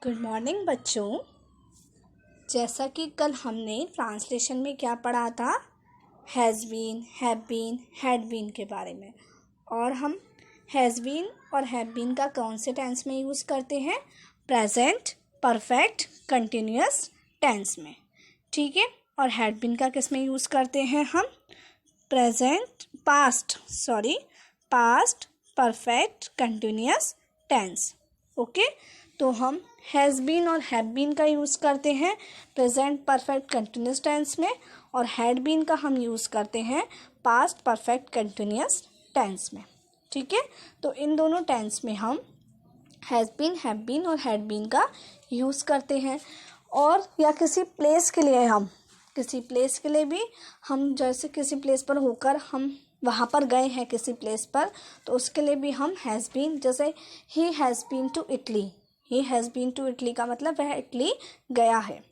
Good morning बच्चों। जैसा कि कल हमने ट्रांसलेशन में क्या पढ़ा था, has been, have been, had been के बारे में। और हम हैज़ बीन और हैव बीन का कौन से टेंस में यूज़ करते हैं? प्रेजेंट परफेक्ट कंटिन्यूअस टेंस में, ठीक है। और हैड बीन का किस में यूज़ करते हैं हम? Past perfect continuous tense. Okay, तो हम हैज़ बीन और हैव बीन का यूज़ करते हैं प्रेजेंट परफेक्ट कंटिन्यूअस टेंस में, और हैड बीन का हम यूज़ करते हैं पास्ट परफेक्ट कंटिन्यूअस टेंस में, ठीक है। तो इन दोनों टेंस में हम हैज़ बीन, हैव बीन और हैड बीन का यूज़ करते हैं। और या किसी प्लेस के लिए भी हम जैसे किसी प्लेस पर होकर हम वहाँ पर गए हैं किसी प्लेस पर, तो उसके लिए भी हम हैज़ बीन, जैसे ही हैज़ बीन टू इटली का मतलब वह इटली गया है।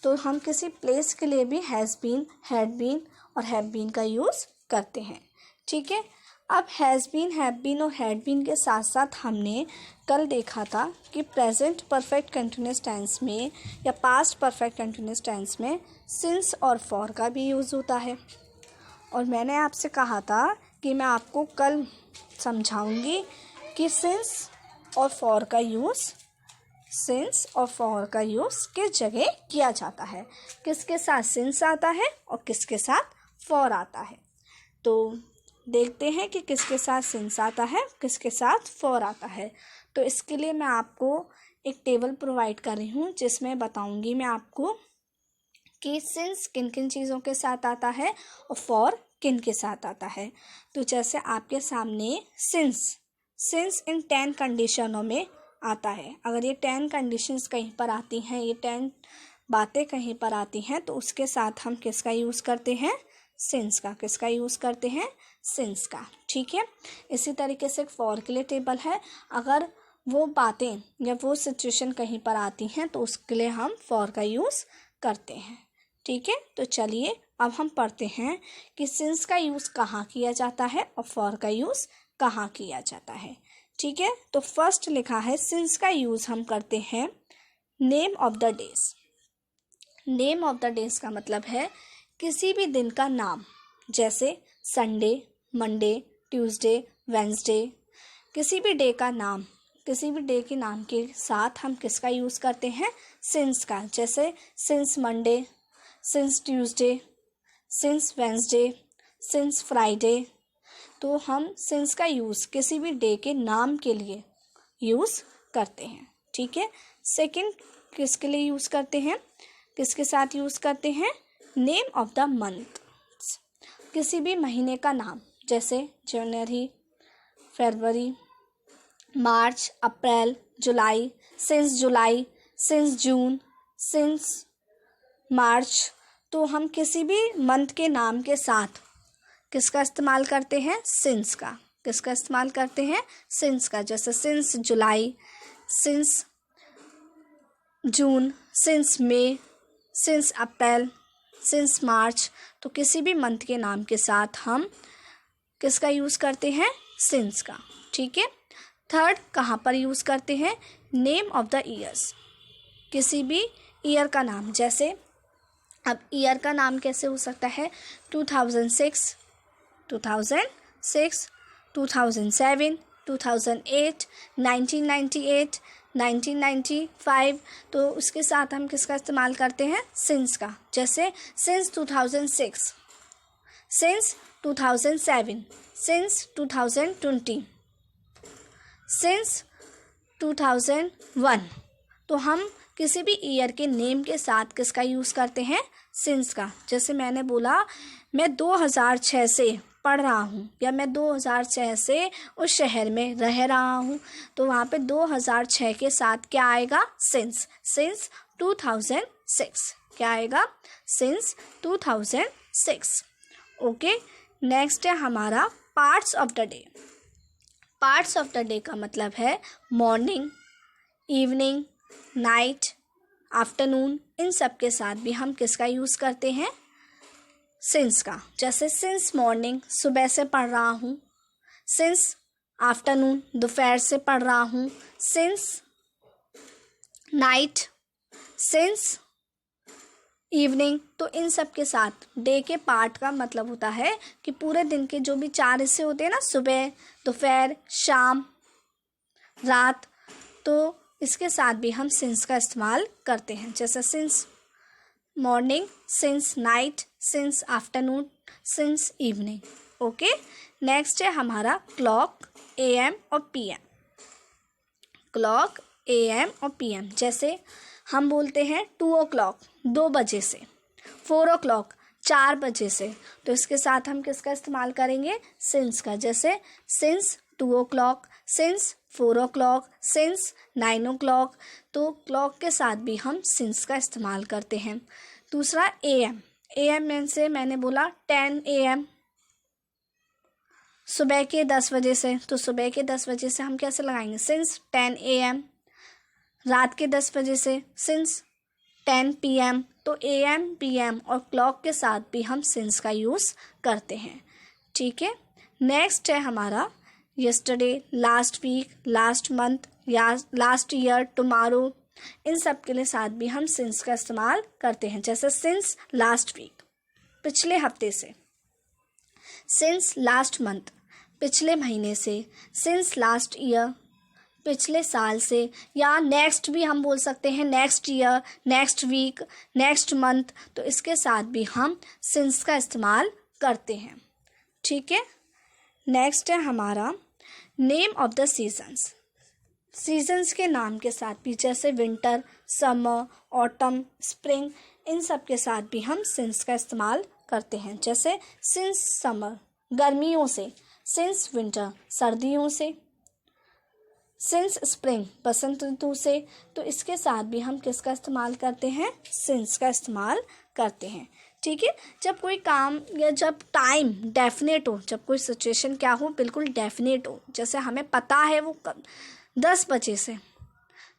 तो हम किसी प्लेस के लिए भी हैज़ बीन, हैड बीन और हैव बीन का यूज़ करते हैं, ठीक है। अब हैज़ बीन, हैव बीन और हैड बीन के साथ साथ हमने कल देखा था कि प्रेजेंट परफेक्ट कंटिन्यूअस टेंस में या पास्ट परफेक्ट कंटिन्यूअस टेंस में सिंस और फॉर का भी यूज़ होता है। और मैंने आपसे कहा था कि मैं आपको कल समझाऊंगी कि सिंस और फॉर का यूज़ किस जगह किया जाता है, किसके साथ सिंस आता है और किसके साथ फॉर आता है। तो देखते हैं कि किसके साथ सिंस आता है, किसके साथ फॉर आता है। तो इसके लिए मैं आपको एक टेबल प्रोवाइड कर रही हूँ जिसमें बताऊंगी मैं आपको कि सिंस किन किन चीज़ों के साथ आता है और फॉर किन के साथ आता है। तो जैसे आपके सामने सिंस इन 10 कंडीशनों में आता है। अगर ये 10 कंडीशंस कहीं पर आती हैं, ये 10 बातें कहीं पर आती हैं, तो उसके साथ हम किसका यूज़ करते हैं? सिंस का, ठीक है। इसी तरीके से फॉर के लिए टेबल है। अगर वो बातें या वो सिचुएशन कहीं पर आती हैं तो उसके लिए हम फॉर का यूज़ करते हैं, ठीक है। तो चलिए अब हम पढ़ते हैं कि सिंस का यूज़ कहाँ किया जाता है और फॉर का यूज़ कहाँ किया जाता है, ठीक है। तो फर्स्ट लिखा है सिंस का यूज़ हम करते हैं name of the days. Name of the days का मतलब है किसी भी दिन का नाम, जैसे संडे, मंडे, ट्यूसडे, वेंसडे। किसी भी डे का नाम, किसी भी डे के नाम के साथ हम किसका यूज़ करते हैं? सिंस का। जैसे since Monday, since Tuesday, since Wednesday, since Friday. तो हम सिंस का यूज़ किसी भी डे के नाम के लिए यूज़ करते हैं, ठीक है। सेकंड किसके लिए यूज़ करते हैं, किसके साथ यूज़ करते हैं? Name of the month. किसी भी महीने का नाम, जैसे जनवरी, फरवरी, मार्च, अप्रैल, जुलाई, सिंस जून, सिंस मार्च। तो हम किसी भी मंथ के नाम के साथ किसका इस्तेमाल करते हैं? सिंस का। किसका इस्तेमाल करते हैं? सिंस का। जैसे since July, since June, since May, since April, since March. तो किसी भी मंथ के नाम के साथ हम किसका यूज़ करते हैं? सिंस का, ठीक है। थर्ड कहाँ पर यूज़ करते हैं? Name of the years. किसी भी ईयर का नाम, जैसे अब ईयर का नाम कैसे हो सकता है? 2006, 2007, 2008, 1998, 1995। तो उसके साथ हम किसका इस्तेमाल करते हैं? सिंस का। जैसे सिंस 2006, सिंस 2007, सिंस 2020, सिंस 2001। तो हम किसी भी ईयर के नेम के साथ किसका यूज़ करते हैं? सिंस का। जैसे मैंने बोला मैं 2006 से पढ़ रहा हूँ, या मैं 2006 से उस शहर में रह रहा हूँ, तो वहाँ पे 2006 के साथ क्या आएगा? सिंस 2006। क्या आएगा? सिंस 2006। ओके, नेक्स्ट है हमारा parts of the day. Parts of the day का मतलब है मॉर्निंग, इवनिंग, नाइट, आफ्टरनून। इन सब के साथ भी हम किसका यूज़ करते हैं? सिंस का। जैसे सिंस मॉर्निंग, सुबह से पढ़ रहा हूँ, सिंस आफ्टरनून, दोपहर से पढ़ रहा हूँ, सिंस नाइट, सिंस इवनिंग। तो इन सब के साथ डे के पार्ट का मतलब होता है कि पूरे दिन के जो भी 4 हिस्से होते हैं ना, सुबह, दोपहर, शाम, रात, तो इसके साथ भी हम सिंस का इस्तेमाल करते हैं, जैसे since morning, since night, since afternoon, since evening. Okay, next है हमारा क्लॉक, AM और PM। क्लॉक, AM और PM, जैसे हम बोलते हैं 2 o'clock 2 बजे से, 4 o'clock 4 बजे से, तो इसके साथ हम किसका इस्तेमाल करेंगे, सिंस का, जैसे since 2 o'clock, since 4 o'clock, since 9 o'clock। तो क्लॉक के साथ भी हम सिंस का इस्तेमाल करते हैं। दूसरा AM, AM में से मैंने बोला 10 AM, सुबह के 10 बजे से, तो सुबह के 10 बजे से हम कैसे लगाएंगे, सिंस 10 AM। रात के 10 बजे से, सिंस 10 PM। तो AM, PM और क्लॉक के साथ भी हम सिंस का यूज़ करते हैं। ठीक है, नेक्स्ट है हमारा yesterday, last week, last month या लास्ट ईयर, टुमारो। इन सब के लिए साथ भी हम सिंस का इस्तेमाल करते हैं, जैसे सिंस लास्ट वीक, पिछले हफ्ते से, सिंस लास्ट मंथ, पिछले महीने से, सिंस लास्ट ईयर, पिछले साल से, या नेक्स्ट भी हम बोल सकते हैं, next year, next week, next month. तो इसके साथ भी हम सिंस का इस्तेमाल करते हैं। ठीक है, नेक्स्ट है हमारा name of the seasons. Seasons के नाम के साथ भी, जैसे विंटर, समर, ऑटम, स्प्रिंग, इन सब के साथ भी हम सिंस का इस्तेमाल करते हैं, जैसे सिंस समर गर्मियों से, सिंस विंटर सर्दियों से, सिंस स्प्रिंग बसंत ऋतु से। तो इसके साथ भी हम किसका इस्तेमाल करते हैं, सिंस का इस्तेमाल करते हैं। ठीक है, जब कोई काम या जब टाइम डेफिनेट हो, जब कोई सिचुएशन क्या हो, बिल्कुल डेफिनेट हो, जैसे हमें पता है वो 10 बजे से,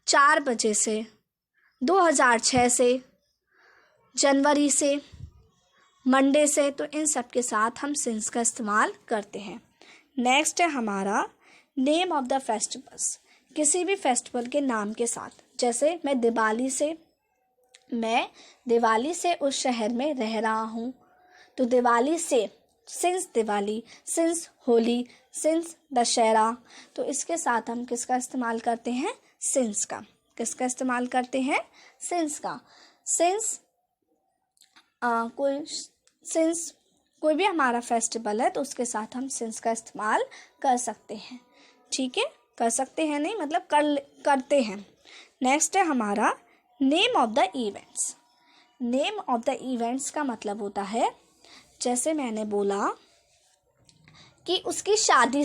4 बजे से, 2006 से, जनवरी से, मंडे से, तो इन सब के साथ हम सिंस का इस्तेमाल करते हैं। नेक्स्ट है हमारा नेम ऑफ द फेस्टिवल्स, किसी भी फेस्टिवल के नाम के साथ, जैसे मैं दिवाली से उस शहर में रह रहा हूँ, तो दिवाली से, since Diwali, since Holi, since Dussehra. तो इसके साथ हम किसका इस्तेमाल करते हैं, सिंस का। किसका इस्तेमाल करते हैं, सिंस का। सिंस कोई भी हमारा फेस्टिवल है तो उसके साथ हम सिंस का इस्तेमाल कर सकते हैं। ठीक है, कर सकते हैं नहीं मतलब करते हैं। नेक्स्ट है हमारा name of the events. Name of the events का मतलब होता है, जैसे मैंने बोला कि उसकी शादी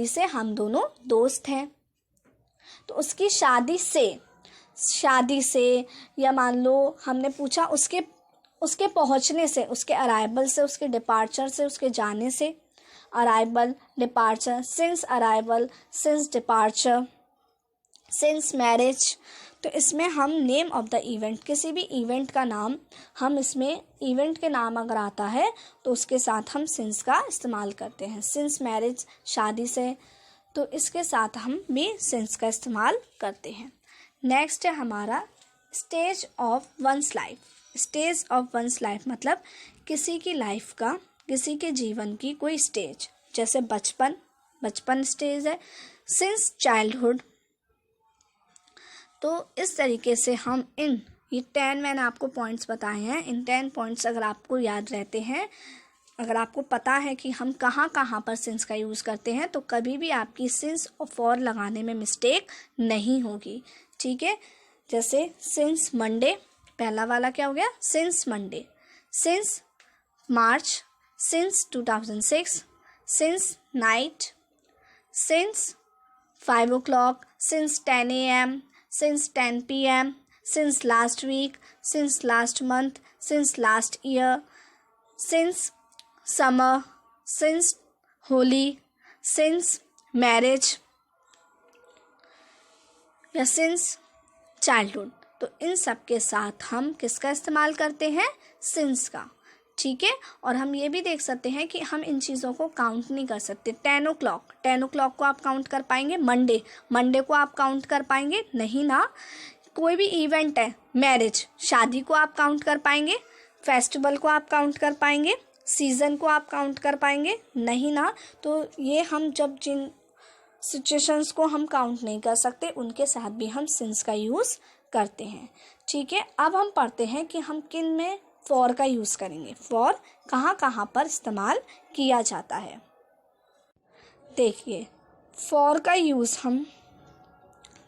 से हम दोनों दोस्त हैं, तो उसकी शादी से या मान लो हमने पूछा उसके पहुंचने से, उसके अराइवल से, उसके डिपार्चर से, उसके जाने से, arrival, departure, since arrival, since departure, since marriage. तो इसमें हम नेम ऑफ द इवेंट, किसी भी इवेंट का नाम, हम इसमें इवेंट के नाम अगर आता है तो उसके साथ हम सिंस का इस्तेमाल करते हैं। सिंस मैरिज शादी से, तो इसके साथ हम भी सिंस का इस्तेमाल करते हैं। नेक्स्ट है हमारा stage of one's life. Stage of one's life मतलब किसी की लाइफ का, किसी के जीवन की कोई स्टेज, जैसे बचपन स्टेज है, सिंस चाइल्डहुड। तो इस तरीके से हम ये 10 मैंने आपको पॉइंट्स बताए हैं। इन 10 पॉइंट्स अगर आपको याद रहते हैं, अगर आपको पता है कि हम कहाँ कहाँ पर सिंस का यूज़ करते हैं, तो कभी भी आपकी सिंस और फॉर लगाने में मिस्टेक नहीं होगी। ठीक है, जैसे सिंस मंडे, पहला वाला क्या हो गया, since Monday, since March, since 2006, since night, since 5 o'clock, since 10 AM, since 10 PM, since last week, since last month, since last year, since summer, since Holi, since marriage या सिंस चाइल्डहुड। तो इन सब के साथ हम किसका इस्तेमाल करते हैं, सिंस का। ठीक है। और हम ये भी देख सकते हैं कि हम इन चीज़ों को काउंट नहीं कर सकते। 10 o'clock को आप काउंट कर पाएंगे? मंडे को आप काउंट कर पाएंगे? नहीं ना। कोई भी इवेंट है, मैरिज, शादी को आप काउंट कर पाएंगे? फेस्टिवल को आप काउंट कर पाएंगे? सीज़न को आप काउंट कर पाएंगे? नहीं ना। तो ये हम जब जिन सिचुएशंस को हम काउंट नहीं कर सकते उनके साथ भी हम सिंस का यूज़ करते हैं। ठीक है। अब हम पढ़ते हैं कि हम किन में फॉर का यूज़ करेंगे। फॉर कहाँ कहाँ पर इस्तेमाल किया जाता है। देखिए, फॉर का यूज़ हम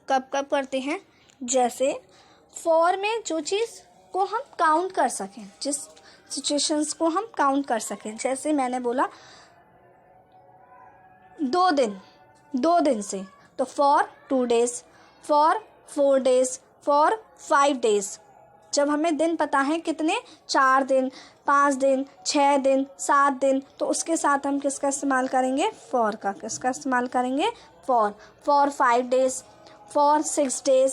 कब कब करते हैं? जैसे फॉर में जो चीज़ को हम काउंट कर सकें, जिस सिचुएशंस को हम काउंट कर सकें। जैसे मैंने बोला 2 दिन से, तो for 2 days, for 4 days, for 5 days। जब हमें दिन पता है कितने, 4 दिन, 5 दिन, 6 दिन, 7 दिन, तो उसके साथ हम किसका इस्तेमाल करेंगे? फॉर का। किसका इस्तेमाल करेंगे? For 5 days, for 6 days,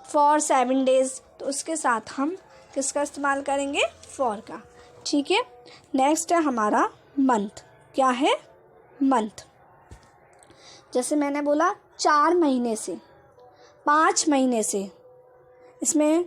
for 7 days, तो उसके साथ हम किसका इस्तेमाल करेंगे? फॉर का। ठीक है। नेक्स्ट है हमारा मंथ। क्या है? मंथ। जैसे मैंने बोला 4 महीने से, 5 महीने से, इसमें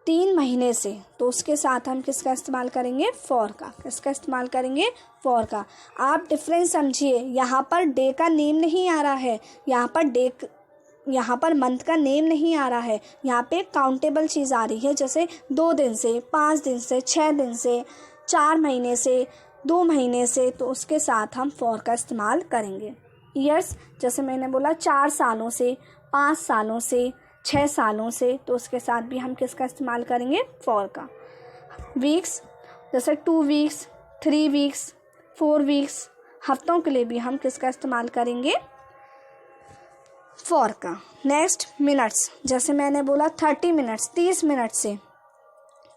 3 महीने से, तो उसके साथ हम किसका इस्तेमाल करेंगे? फॉर का। किसका इस्तेमाल करेंगे? फॉर का। आप डिफरेंस समझिए, यहाँ पर डे का नेम नहीं आ रहा है, यहाँ पर मंथ का नेम नहीं आ रहा है, यहाँ पे काउंटेबल चीज़ आ रही है। जैसे 2 दिन से, 5 दिन से, 6 दिन से, 4 महीने से, 2 महीने से, तो उसके साथ हम फॉर का इस्तेमाल करेंगे। ईयर्स, जैसे मैंने बोला 4 सालों से, 5 सालों से, 6 सालों से, तो उसके साथ भी हम किसका इस्तेमाल करेंगे? फॉर का। वीक्स, जैसे 2 weeks, 3 weeks, 4 weeks, हफ्तों के लिए भी हम किसका इस्तेमाल करेंगे? फॉर का। नेक्स्ट मिनट्स, जैसे मैंने बोला 30 मिनट्स, 30 मिनट से,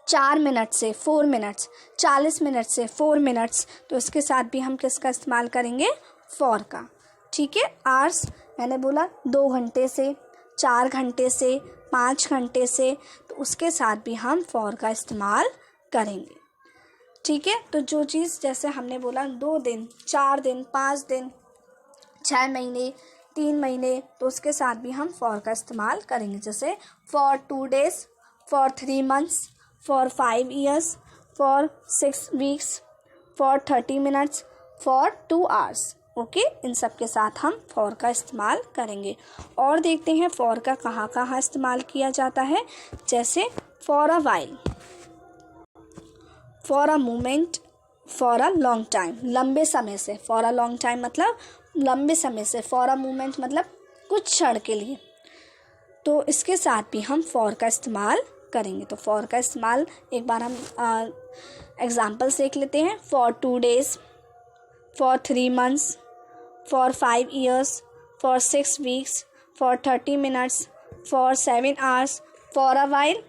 4 मिनट से 4 मिनट्स, 40 मिनट से 4 मिनट्स, तो इसके साथ भी हम किसका इस्तेमाल करेंगे? फॉर का। ठीक है। आवर्स, मैंने बोला 2 घंटे से, 4 घंटे से, 5 घंटे से, तो उसके साथ भी हम फॉर का इस्तेमाल करेंगे। ठीक है। तो जो चीज़ जैसे हमने बोला 2 दिन, 4 दिन, 5 दिन, 6 महीने, 3 महीने, तो उसके साथ भी हम फॉर का इस्तेमाल करेंगे। जैसे for 2 days, for 3 months, for 5 years, for 6 weeks, for 30 minutes, for 2 hours। Okay. इन सब के साथ हम फॉर का इस्तेमाल करेंगे। और देखते हैं फॉर का कहाँ कहाँ इस्तेमाल किया जाता है। जैसे for a while, for a moment, for a long time, लंबे समय से। फॉर अ लॉन्ग टाइम मतलब लंबे समय से। फॉर अ मोमेंट मतलब कुछ क्षण के लिए। तो इसके साथ भी हम फॉर का इस्तेमाल करेंगे। तो फॉर का इस्तेमाल एक बार हम एग्जाम्पल्स देख लेते हैं। For 2 days, for 3 months, for 5 years, for 6 weeks, for 30 minutes, for 7 hours, for a while,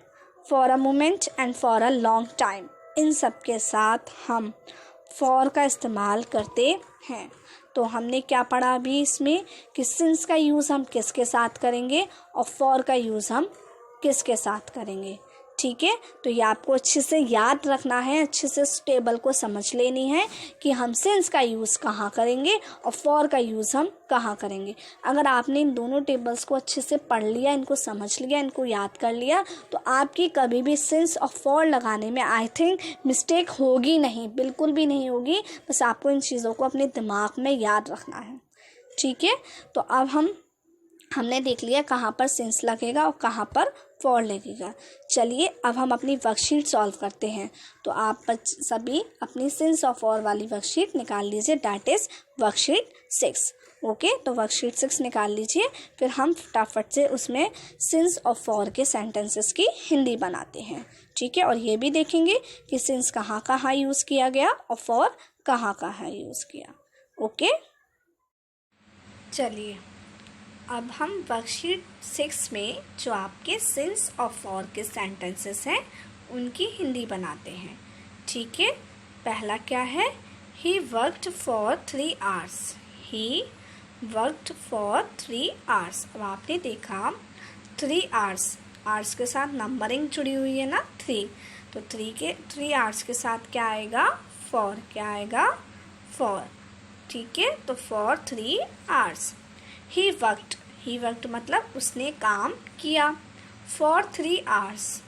for a moment and for a long time. इन सब के साथ हम फॉर का इस्तेमाल करते हैं। तो हमने क्या पढ़ा अभी इसमें कि सिंस का यूज़ हम किसके साथ करेंगे और फॉर का यूज़ हम किसके साथ करेंगे। ठीक है। तो ये आपको अच्छे से याद रखना है, अच्छे से इस टेबल को समझ लेनी है कि हम सिंस का यूज़ कहाँ करेंगे और फॉर का यूज़ हम कहाँ करेंगे। अगर आपने इन दोनों टेबल्स को अच्छे से पढ़ लिया, इनको समझ लिया, इनको याद कर लिया, तो आपकी कभी भी सिंस और फॉर लगाने में आई थिंक मिस्टेक होगी नहीं, बिल्कुल भी नहीं होगी। बस आपको इन चीज़ों को अपने दिमाग में याद रखना है। ठीक है। तो अब हमने देख लिया कहाँ पर सिंस लगेगा और कहाँ पर फॉर लगेगा। चलिए अब हम अपनी वर्कशीट सॉल्व करते हैं। तो आप सभी अपनी सिंस और फॉर वाली वर्कशीट निकाल लीजिए, दैट इज़ वर्कशीट 6। ओके। तो वर्कशीट 6 निकाल लीजिए। फिर हम फटाफट से उसमें सिंस और फॉर के सेंटेंसेस की हिंदी बनाते हैं। ठीक है। और ये भी देखेंगे कि सिंस कहाँ कहाँ यूज़ किया गया और फॉर कहाँ कहाँ यूज़ किया। ओके। चलिए अब हम वर्कशीट 6 में जो आपके सिंस और फॉर के सेंटेंसेस हैं उनकी हिंदी बनाते हैं। ठीक है। पहला क्या है? He worked for 3 hours। He worked for 3 hours। अब आपने देखा 3 hours, आवर्स के साथ नंबरिंग जुड़ी हुई है ना, 3। तो 3 आवर्स के साथ क्या आएगा, फॉर, क्या आएगा, फॉर। ठीक है, तो फॉर 3 आवर्स। ही वर्कड मतलब उसने काम किया। फॉर 3 आवर्स,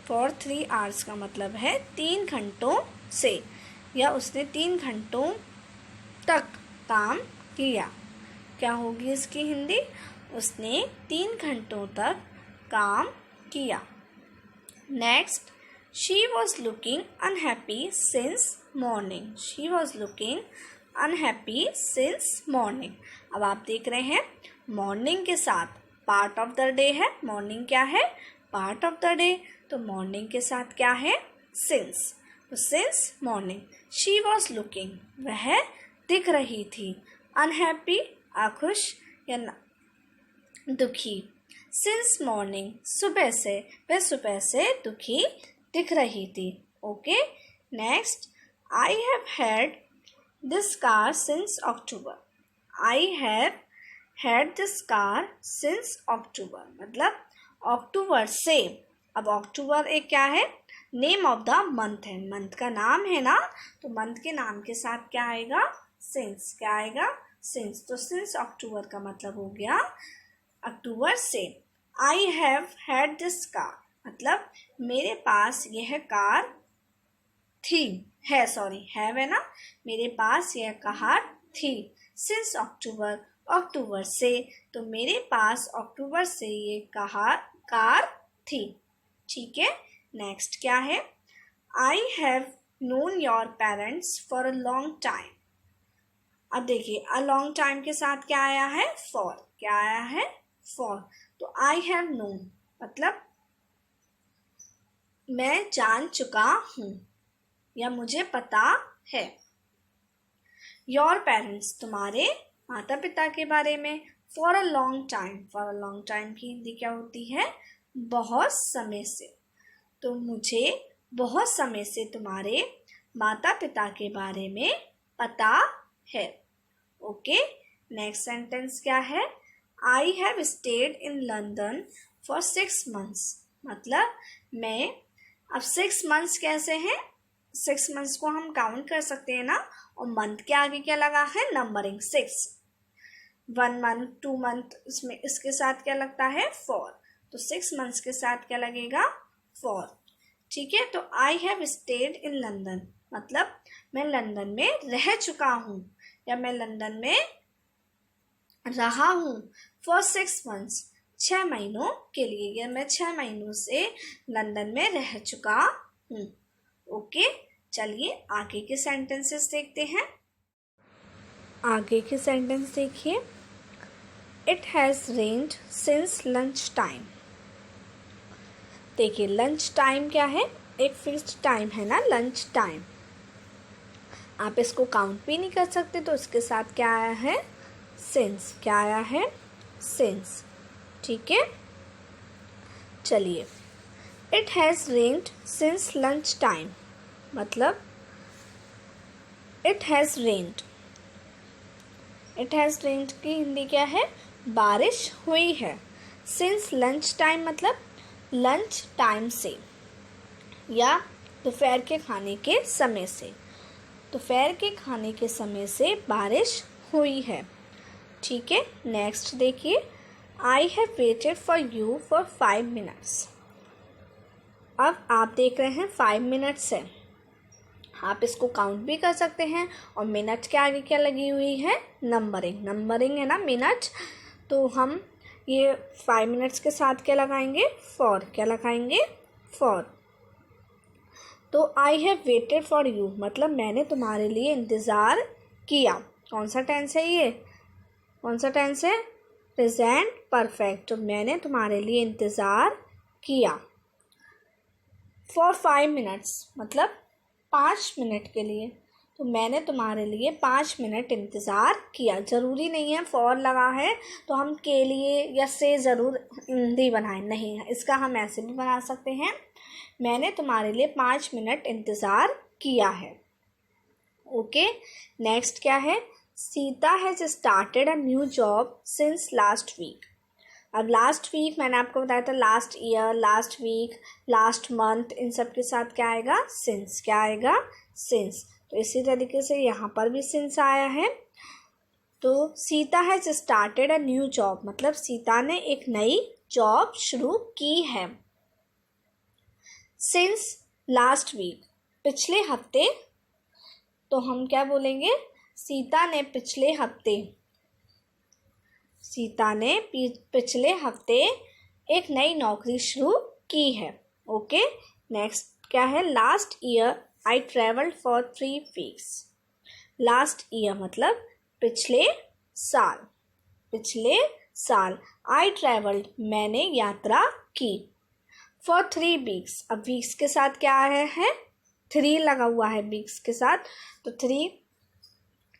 फॉर 3 आवर्स का मतलब है 3 घंटों से, या उसने 3 घंटों तक काम किया। क्या होगी इसकी हिंदी, उसने 3 घंटों तक काम किया। Next, she was looking unhappy since morning. She was looking unhappy since morning. अब आप देख रहे हैं मॉर्निंग के साथ पार्ट ऑफ द डे है। मॉर्निंग क्या है, पार्ट ऑफ द डे। तो मॉर्निंग के साथ क्या है, सिंस। तो since morning she was looking, वह दिख रही थी। अनहैप्पी अखुश या दुखी। सिंस मॉर्निंग सुबह से, वह सुबह से दुखी दिख रही थी। Okay, next, I have had this car since October. I have had this car since अक्टूबर मतलब अक्टूबर से। अब अक्टूबर एक क्या है, नेम ऑफ द मंथ है, मंथ का नाम है ना, तो मंथ के नाम के साथ क्या आएगा, सिंस। क्या आएगा, सिंस। तो सिंस अक्टूबर का मतलब हो गया अक्टूबर से। I have had this car मतलब मेरे पास यह कार थी, है, सॉरी हैव है ना, मेरे पास यह कार थी। सिंस अक्टूबर, अक्टूबर से, तो मेरे पास अक्टूबर से ये कार थी। ठीक है, नेक्स्ट क्या है, I have known your parents for a long time. अब देखिए अ लॉन्ग टाइम के साथ क्या आया है, फॉर। क्या आया है, फॉर। तो आई हैव नोन मतलब मैं जान चुका हूँ या मुझे पता है। योर पेरेंट्स तुम्हारे माता पिता के बारे में। For a long time, for a long time की हिंदी क्या होती है, बहुत समय से। तो मुझे बहुत समय से तुम्हारे माता पिता के बारे में पता है। ओके, नेक्स्ट सेंटेंस क्या है, I have stayed in London for 6 months मतलब मैं, अब 6 months कैसे हैं, 6 months को हम काउंट कर सकते हैं ना, और मंथ के आगे क्या लगा है, नंबरिंग 6। 1 month 2 month, इसमें इसके साथ क्या लगता है, फॉर। तो 6 months के साथ क्या लगेगा, फॉर। ठीक है, तो I have stayed in London मतलब मैं लंदन में रह चुका हूँ या मैं लंदन में रहा हूँ। फॉर 6 months 6 महीनों के लिए, या मैं 6 महीनों से लंदन में रह चुका हूँ। ओके, चलिए आगे के सेंटेंसेस देखते हैं। आगे के सेंटेंस देखिए, it has rained since lunch time. देखिए लंच टाइम क्या है, एक फिक्स्ड टाइम है ना, लंच टाइम। आप इसको काउंट भी नहीं कर सकते, तो इसके साथ क्या आया है, सिंस। क्या आया है, सिंस। ठीक है, चलिए, it has rained since lunch time मतलब it has rained, it has rained की हिंदी क्या है, बारिश हुई है। सिंस लंच टाइम मतलब लंच टाइम से या दोपहर के खाने के समय से। दोपहर के खाने के समय से बारिश हुई है। ठीक है, नेक्स्ट देखिए, I have waited for you for 5 minutes। अब आप देख रहे हैं 5 minutes है, आप इसको काउंट भी कर सकते हैं। और मिनट के आगे क्या लगी हुई है, नंबरिंग। नंबरिंग है ना मिनट, तो हम ये 5 minutes के साथ क्या लगाएंगे, फॉर। क्या लगाएंगे, फॉर। तो I have waited for you मतलब मैंने तुम्हारे लिए इंतज़ार किया। कौन सा टेंस है ये, कौन सा टेंस है, प्रेजेंट परफेक्ट। तो मैंने तुम्हारे लिए इंतज़ार किया। फॉर 5 minutes मतलब 5 मिनट के लिए, तो मैंने तुम्हारे लिए 5 मिनट इंतज़ार किया। ज़रूरी नहीं है फॉर लगा है तो हम के लिए या से ज़रूर हिंदी बनाएं, नहीं, इसका हम ऐसे भी बना सकते हैं, मैंने तुम्हारे लिए 5 मिनट इंतज़ार किया है। ओके, नेक्स्ट क्या है, Sita has started a new job since last week अब लास्ट वीक मैंने आपको बताया था, last year, last week, last month, इन सब के साथ क्या आएगा, सिंस। क्या आएगा, सिंस। तो इसी तरीके से यहाँ पर भी सिंस आया है। तो Sita has started a new job, मतलब सीता ने एक नई जॉब शुरू की है। सिंस लास्ट वीक, पिछले हफ्ते, तो हम क्या बोलेंगे, सीता ने पिछले हफ्ते एक नई नौकरी शुरू की है। ओके, नेक्स्ट क्या है, last year I travelled for 3 weeks. Last year मतलब पिछले साल। आई ट्रेवल्ड मैंने यात्रा की। फॉर 3 वीक्स, अब वीक्स के साथ क्या आया है, 3 लगा हुआ है वीक्स के साथ, तो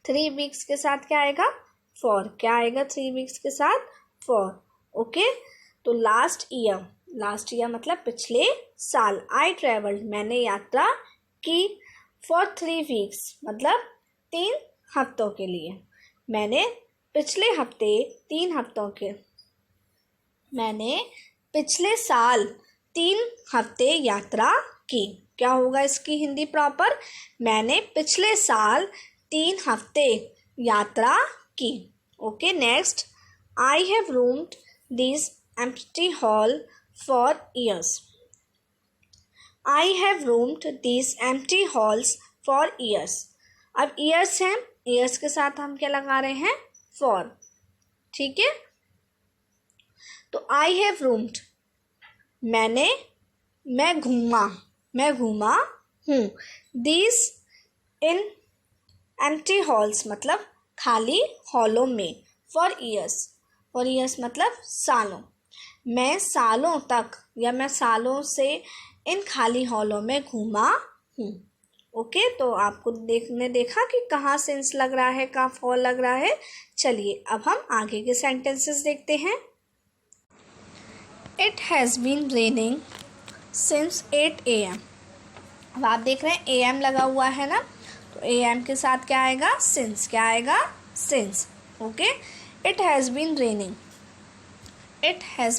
3 वीक्स के साथ क्या आएगा, 4। क्या आएगा 3 वीक्स के साथ, 4। ओके, तो लास्ट ईयर मतलब पिछले साल। आई ट्रेवल्ड मैंने यात्रा की। फॉर 3 वीक्स मतलब 3 हफ्तों के लिए। मैंने पिछले साल 3 हफ्ते यात्रा की। क्या होगा इसकी हिंदी प्रॉपर, मैंने पिछले साल 3 हफ्ते यात्रा की। Okay, next, I have roamed this empty hall for years. I have roamed this empty halls for years. अब ईयर्स हैं, ईयर्स के साथ हम क्या लगा रहे हैं, फॉर। ठीक है, तो आई हैव रूम्ड, मैं घूमा हूँ। दिस इन एम्प्टी हॉल्स मतलब खाली हॉलों में। फॉर ईयर्स मतलब सालों। मैं सालों तक या मैं सालों से इन खाली हॉलों में घूमा हूँ। ओके, तो आपको देखा कि कहाँ सिंस लग रहा है, कहाँ फॉर लग रहा है। चलिए अब हम आगे के सेंटेंसेस देखते हैं। It has been raining since 8 AM। अब आप देख रहे हैं AM लगा हुआ है ना, तो AM के साथ क्या आएगा, सिंस। क्या आएगा, since. Okay, it has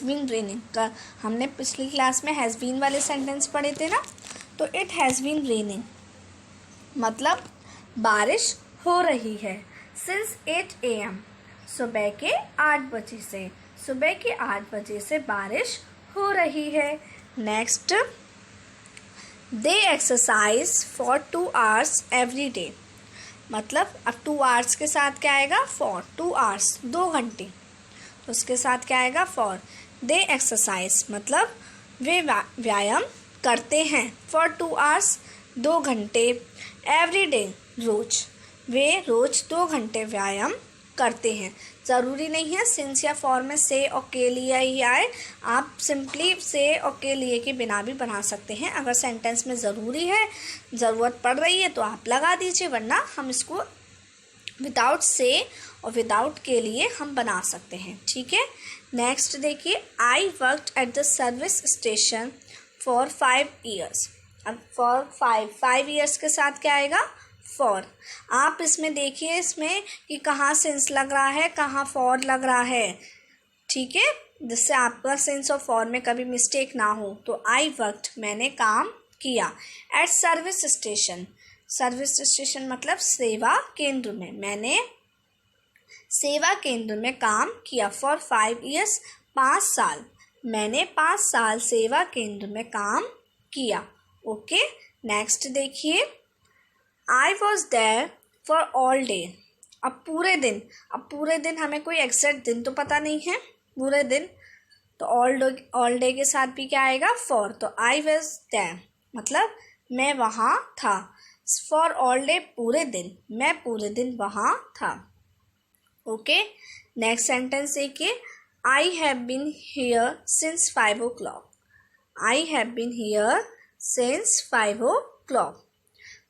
been raining का हमने पिछली क्लास में हैज़ बीन वाले सेंटेंस पढ़े थे ना, तो इट हैज़ बीन रेनिंग मतलब बारिश हो रही है। सिंस 8 AM सुबह के 8 बजे से बारिश हो रही है। Next, they exercise for 2 hours every day, मतलब अब 2 hours के साथ क्या आएगा, फॉर। 2 hours 2 घंटे, तो उसके साथ क्या आएगा, फॉर। दे एक्सरसाइज मतलब वे व्यायाम करते हैं। फॉर 2 hours 2 घंटे, एवरी डे रोज, वे रोज 2 घंटे व्यायाम करते हैं। ज़रूरी नहीं है सिंस या फॉर में से और के लिए ही आए, आप सिंपली से और के लिए के बिना भी बना सकते हैं। अगर सेंटेंस में ज़रूरत पड़ रही है तो आप लगा दीजिए, वरना हम इसको विदाउट से और विदाउट के लिए हम बना सकते हैं। ठीक है, नेक्स्ट देखिए, I worked at the service station for 5 years। अब फॉर 5 years के साथ क्या आएगा, फॉर। आप इसमें देखिए इसमें कि कहाँ सिंस लग रहा है, कहाँ फॉर लग रहा है। ठीक है, जिससे आपका सिंस और फॉर में कभी मिस्टेक ना हो। तो आई वर्कड मैंने काम किया। एट सर्विस स्टेशन मतलब सेवा केंद्र में, मैंने सेवा केंद्र में काम किया। फॉर 5 years 5 साल, मैंने 5 साल सेवा केंद्र में काम किया। ओके, नेक्स्ट देखिए, I was there for all day. अब पूरे दिन हमें कोई एग्जैक्ट दिन तो पता नहीं है, पूरे दिन, तो ऑल डे के साथ भी क्या आएगा, फॉर। तो आई वॉज देयर मतलब मैं वहाँ था। फॉर ऑल डे पूरे दिन, मैं पूरे दिन वहाँ था। ओके, नेक्स्ट सेंटेंस देखिए, I have been here since 5 o'clock। I have been here since 5 o'clock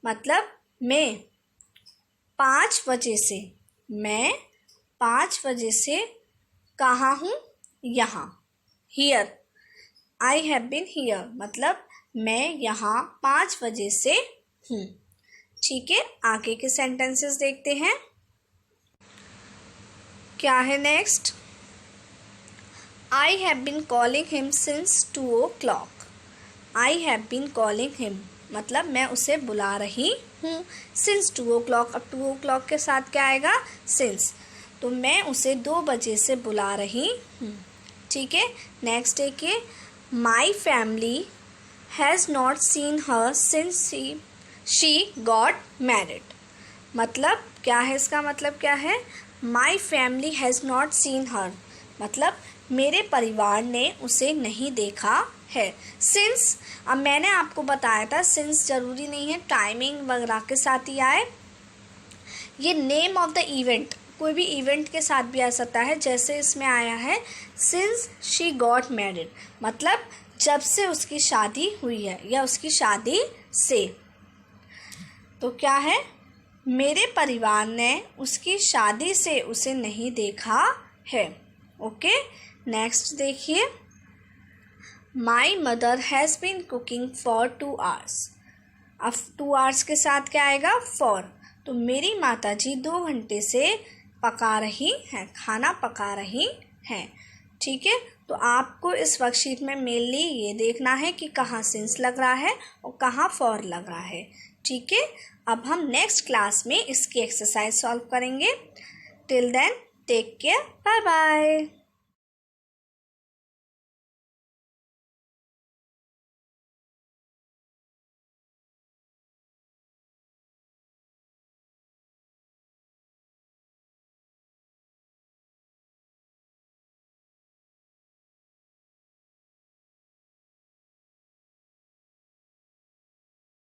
मतलब मैं 5 बजे से कहाँ हूँ, यहाँ। Here, I have been here मतलब मैं यहाँ 5 बजे से हूँ। ठीक है, आगे के सेंटेंसेस देखते हैं। क्या है next, I have been calling him since 2 o'clock. I have been calling him मतलब मैं उसे बुला रही हूँ. since 2 o'clock, अब 2 o'clock के साथ क्या आएगा? since. तो मैं उसे 2 बजे से बुला रही हूँ. ठीक है. नेक्स्ट देखिए, my family has not seen her since she got married. मतलब क्या है? इसका मतलब क्या है? my family has not seen her मतलब मेरे परिवार ने उसे नहीं देखा है. सिंस, अब मैंने आपको बताया था सिंस ज़रूरी नहीं है टाइमिंग वगैरह के साथ ही आए. ये नेम ऑफ द इवेंट कोई भी इवेंट के साथ भी आ सकता है. जैसे इसमें आया है सिंस शी गॉट मैरिड मतलब जब से उसकी शादी हुई है या उसकी शादी से. तो क्या है? मेरे परिवार ने उसकी शादी से उसे नहीं देखा है. ओके. नेक्स्ट देखिए, my mother has been cooking for 2 hours. अब 2 hours के साथ क्या आएगा? फॉर. तो मेरी माता जी 2 घंटे से पका रही हैं, खाना पका रही हैं. ठीक है. तो आपको इस वर्कशीट में मेनली ये देखना है कि कहाँ सिंस लग रहा है और कहाँ फॉर लग रहा है. ठीक है. अब हम नेक्स्ट क्लास में इसकी एक्सरसाइज सॉल्व करेंगे. Till then take care. Bye bye.